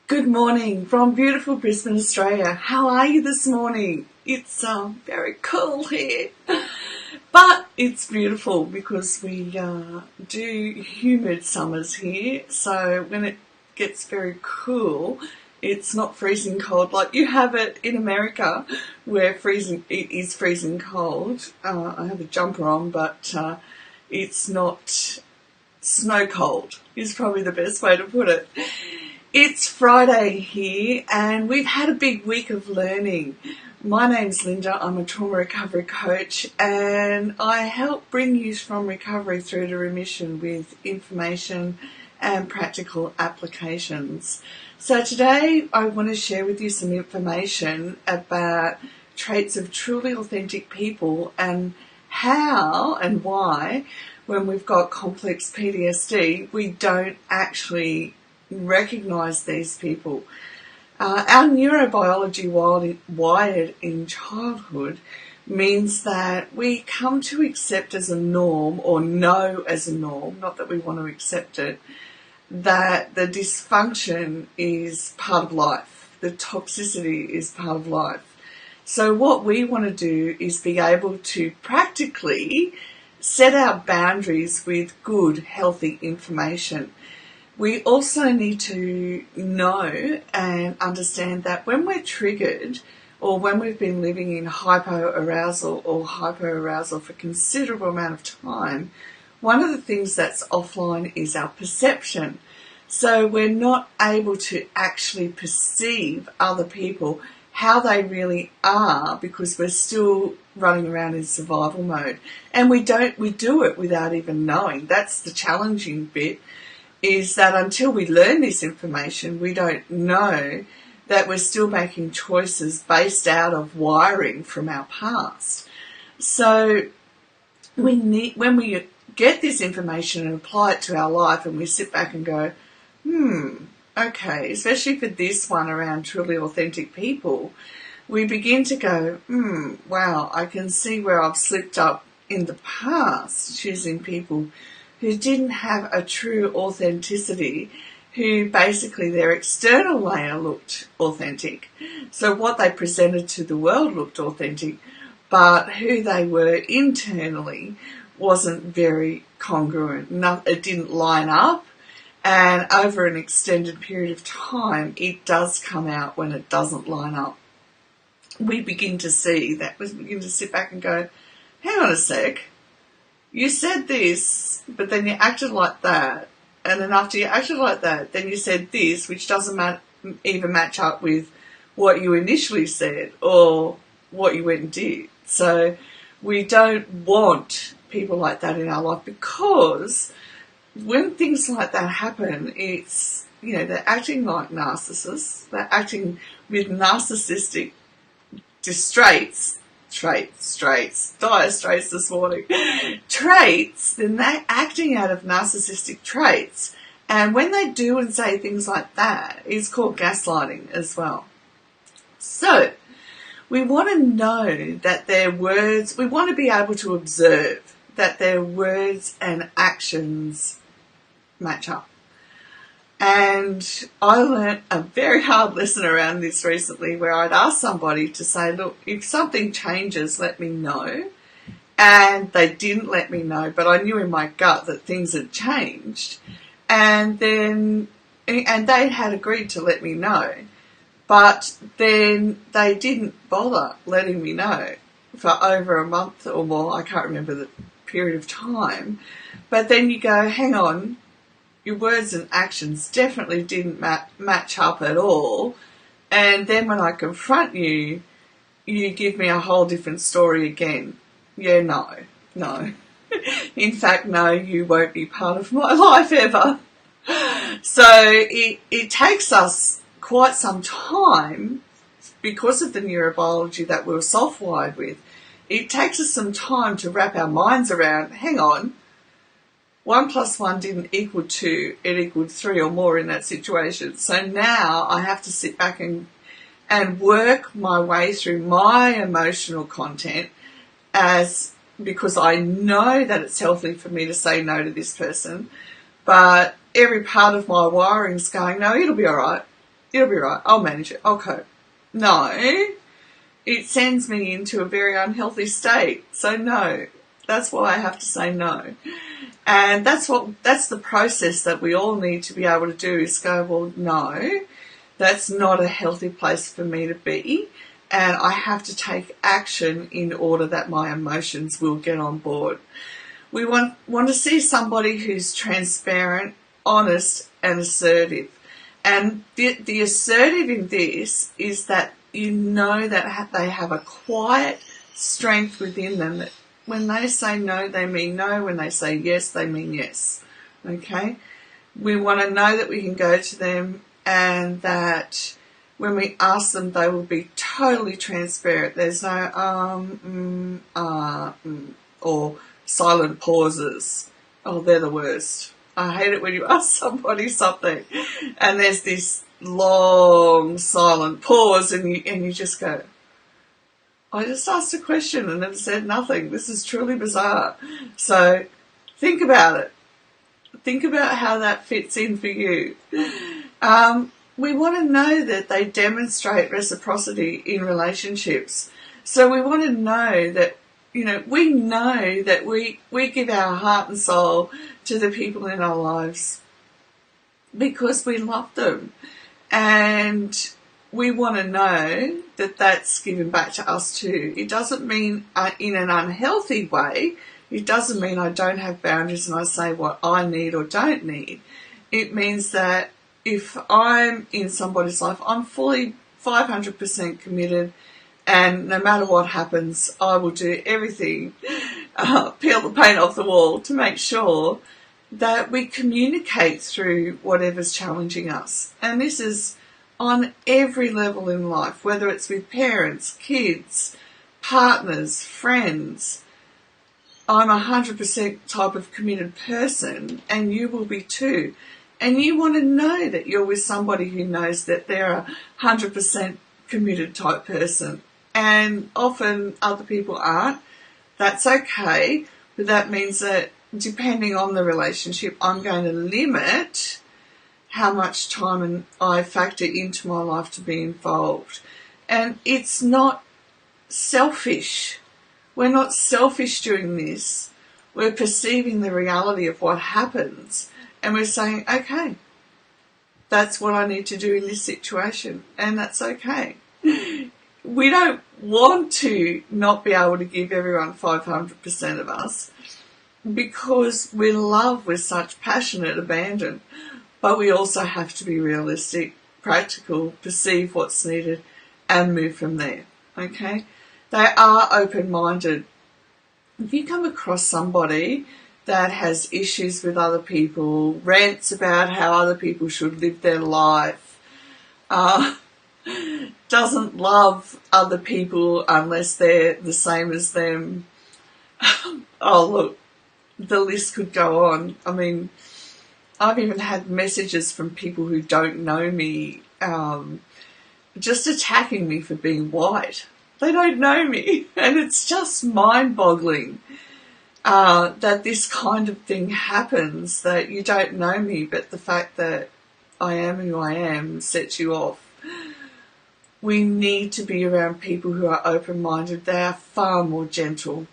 Good morning from beautiful Brisbane, Australia. How are you this morning? It's very cool here, but it's beautiful because we do humid summers here. So when it gets very cool, it's not freezing cold like you have it in America, where it is freezing cold. I have a jumper on, but it's not snow cold. Is probably the best way to put it. It's Friday here and we've had a big week of learning. My name's Linda, I'm a trauma recovery coach and I help bring you from recovery through to remission with information and practical applications. So today I want to share with you some information about traits of truly authentic people and how and why, when we've got complex PTSD, we don't actually recognize these people. Our neurobiology wired in childhood means that we come to accept as a norm, or know as a norm, not that we want to accept it, that the dysfunction is part of life, the toxicity is part of life. So what we want to do is be able to practically set our boundaries with good, healthy information. We also need to know and understand that when we're triggered, or when we've been living in hypoarousal or hyperarousal for a considerable amount of time, one of the things that's offline is our perception. So we're not able to actually perceive other people, how they really are, because we're still running around in survival mode. And we do it without even knowing. That's the challenging bit, is that until we learn this information, we don't know that we're still making choices based out of wiring from our past. So when we get this information and apply it to our life and we sit back and go, okay, especially for this one around truly authentic people, we begin to go, wow, I can see where I've slipped up in the past, choosing people who didn't have a true authenticity, who basically their external layer looked authentic. So what they presented to the world looked authentic, but who they were internally wasn't very congruent. It didn't line up, and over an extended period of time, it does come out when it doesn't line up. We begin to see that, we begin to sit back and go, hang on a sec, you said this, but then you acted like that. And then after you acted like that, then you said this, which doesn't even match up with what you initially said or what you went and did. So we don't want people like that in our life, because when things like that happen, it's, they're acting like narcissists. They're acting with narcissistic dire straits this morning, traits, then they're acting out of narcissistic traits. And when they do and say things like that, it's called gaslighting as well. So we want to know that their words, we want to be able to observe that their words and actions match up. And I learnt a very hard lesson around this recently, where I'd asked somebody to say, look, if something changes, let me know. And they didn't let me know, but I knew in my gut that things had changed. And they had agreed to let me know. But then they didn't bother letting me know for over a month or more. I can't remember the period of time. But then you go, hang on, your words and actions definitely didn't match up at all. And then when I confront you, you give me a whole different story again. Yeah, no. In fact, no, you won't be part of my life ever. So it takes us quite some time, because of the neurobiology that we're soft-wired with. It takes us some time to wrap our minds around, hang on, 1 + 1 didn't equal 2, it equaled 3 or more in that situation. So now I have to sit back and work my way through my emotional content, because I know that it's healthy for me to say no to this person, but every part of my wiring's going, no, it'll be all right. It'll be right. I'll manage it. I'll cope. No, it sends me into a very unhealthy state. So no, that's why I have to say no. And that's the process that we all need to be able to do, is go, well, no, that's not a healthy place for me to be. And I have to take action in order that my emotions will get on board. We want to see somebody who's transparent, honest, and assertive. And the assertive in this is that you know that they have a quiet strength within them, that when they say no, they mean no. When they say yes, they mean yes. Okay? We want to know that we can go to them, and that when we ask them, they will be totally transparent. There's no or silent pauses. Oh, they're the worst. I hate it when you ask somebody something and there's this long silent pause and you just go, I just asked a question and it said nothing. This is truly bizarre. So think about it. Think about how that fits in for you. We want to know that they demonstrate reciprocity in relationships. So we want to know that, we know that we give our heart and soul to the people in our lives because we love them. And we want to know that that's given back to us too. It doesn't mean in an unhealthy way. It doesn't mean I don't have boundaries and I say what I need or don't need. It means that if I'm in somebody's life, I'm fully 500% committed, and no matter what happens, I will do everything, peel the paint off the wall to make sure that we communicate through whatever's challenging us. And this is on every level in life, whether it's with parents, kids, partners, friends. I'm 100% type of committed person, and you will be too. And you want to know that you're with somebody who knows that they're a 100% committed type person. And often other people aren't. That's okay. But that means that depending on the relationship, I'm going to limit how much time I factor into my life to be involved. And it's not selfish. We're not selfish doing this. We're perceiving the reality of what happens. And we're saying, okay, that's what I need to do in this situation. And that's okay. We don't want to not be able to give everyone 500% of us because we love with such passionate abandon. But we also have to be realistic, practical, perceive what's needed and move from there. Okay? They are open-minded. If you come across somebody that has issues with other people, rants about how other people should live their life, doesn't love other people unless they're the same as them. Oh, look, the list could go on. I mean, I've even had messages from people who don't know me, just attacking me for being white. They don't know me. And it's just mind-boggling that this kind of thing happens, that you don't know me, but the fact that I am who I am sets you off. We need to be around people who are open-minded. They are far more gentle,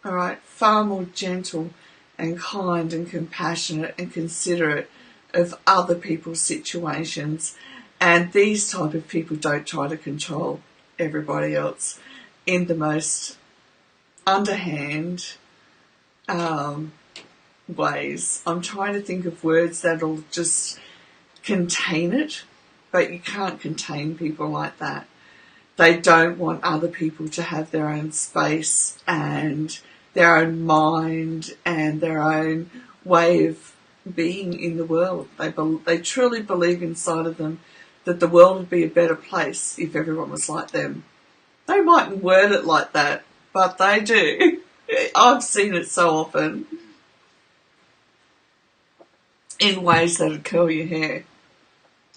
all right? Far more gentle and kind and compassionate and considerate of other people's situations. And these type of people don't try to control everybody else in the most underhand ways. I'm trying to think of words that'll just contain it. But you can't contain people like that. They don't want other people to have their own space and their own mind and their own way of being in the world. They truly believe inside of them that the world would be a better place if everyone was like them. They mightn't word it like that, but they do. I've seen it so often in ways that would curl your hair.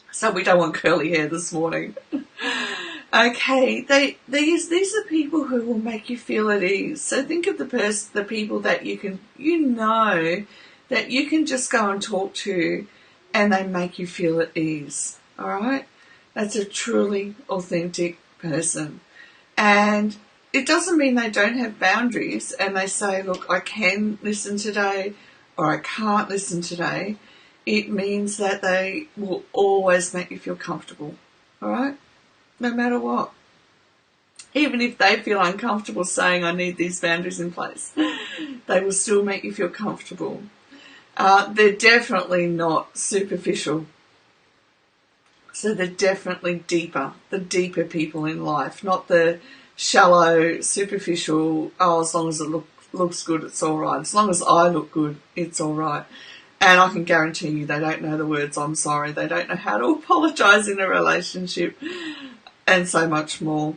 So we don't want curly hair this morning. Okay, these are people who will make you feel at ease. So think of the people that you know that you can just go and talk to, and they make you feel at ease. All right, That's a truly authentic person. And it doesn't mean they don't have boundaries and they say, look, I can listen today or I can't listen today. It means that they will always make you feel comfortable, all right? No matter what. Even if they feel uncomfortable saying, I need these boundaries in place, they will still make you feel comfortable. They're definitely not superficial. So they're definitely deeper, the deeper people in life, not the shallow, superficial, as long as it looks good, it's all right. As long as I look good, it's all right. And I can guarantee you they don't know the words I'm sorry. They don't know how to apologise in a relationship and so much more.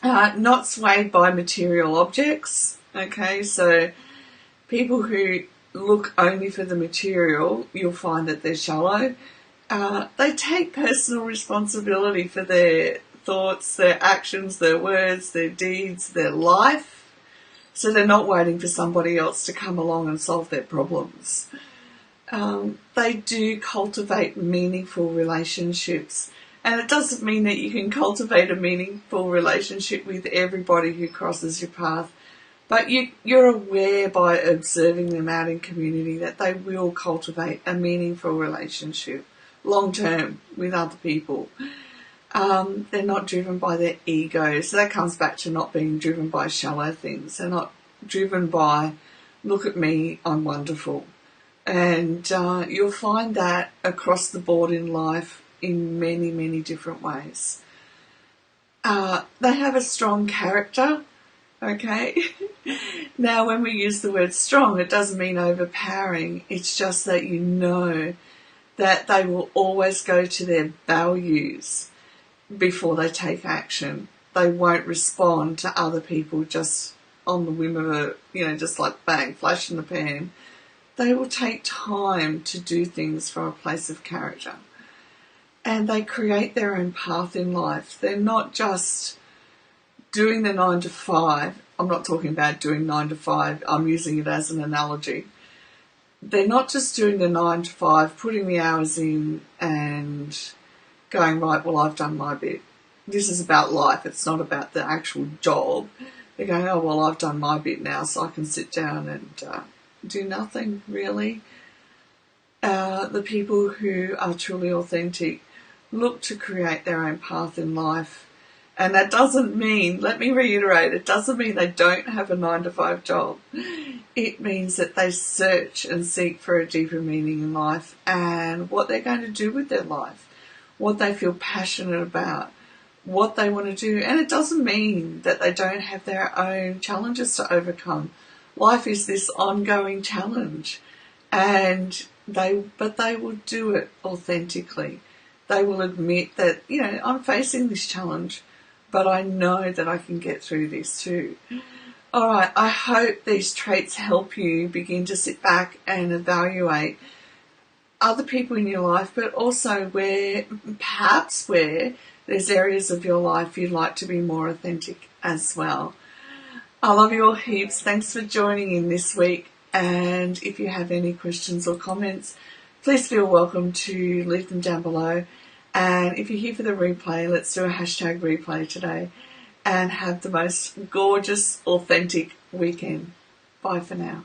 Not swayed by material objects. Okay, so people who look only for the material, you'll find that they're shallow. They take personal responsibility for their thoughts, their actions, their words, their deeds, their life. So they're not waiting for somebody else to come along and solve their problems. They do cultivate meaningful relationships. And it doesn't mean that you can cultivate a meaningful relationship with everybody who crosses your path. But you're aware by observing them out in community that they will cultivate a meaningful relationship long term with other people. They're not driven by their ego. So that comes back to not being driven by shallow things. They're not driven by, look at me, I'm wonderful. And you'll find that across the board in life in many, many different ways. They have a strong character, okay? Now, when we use the word strong, it doesn't mean overpowering. It's just that you know that they will always go to their values before they take action. They won't respond to other people just on the whim of a, just like bang, flash in the pan. They will take time to do things from a place of character. And they create their own path in life. They're not just doing the 9 to 5. I'm not talking about doing 9 to 5. I'm using it as an analogy. They're not just doing the 9 to 5, putting the hours in and going, right, well, I've done my bit. This is about life. It's not about the actual job. They're going, oh, well, I've done my bit now, so I can sit down and do nothing, really. The people who are truly authentic look to create their own path in life. And that doesn't mean, let me reiterate, it doesn't mean they don't have a 9 to 5 job. It means that they search and seek for a deeper meaning in life and what they're going to do with their life, what they feel passionate about, what they want to do. And it doesn't mean that they don't have their own challenges to overcome. Life is this ongoing challenge, and they will do it authentically. They will admit that, I'm facing this challenge, but I know that I can get through this too. All right, I hope these traits help you begin to sit back and evaluate other people in your life, but also where there's areas of your life you'd like to be more authentic as well. I love you all heaps. Thanks for joining in this week. And if you have any questions or comments, please feel welcome to leave them down below. And if you're here for the replay, let's do a hashtag replay today and have the most gorgeous, authentic weekend. Bye for now.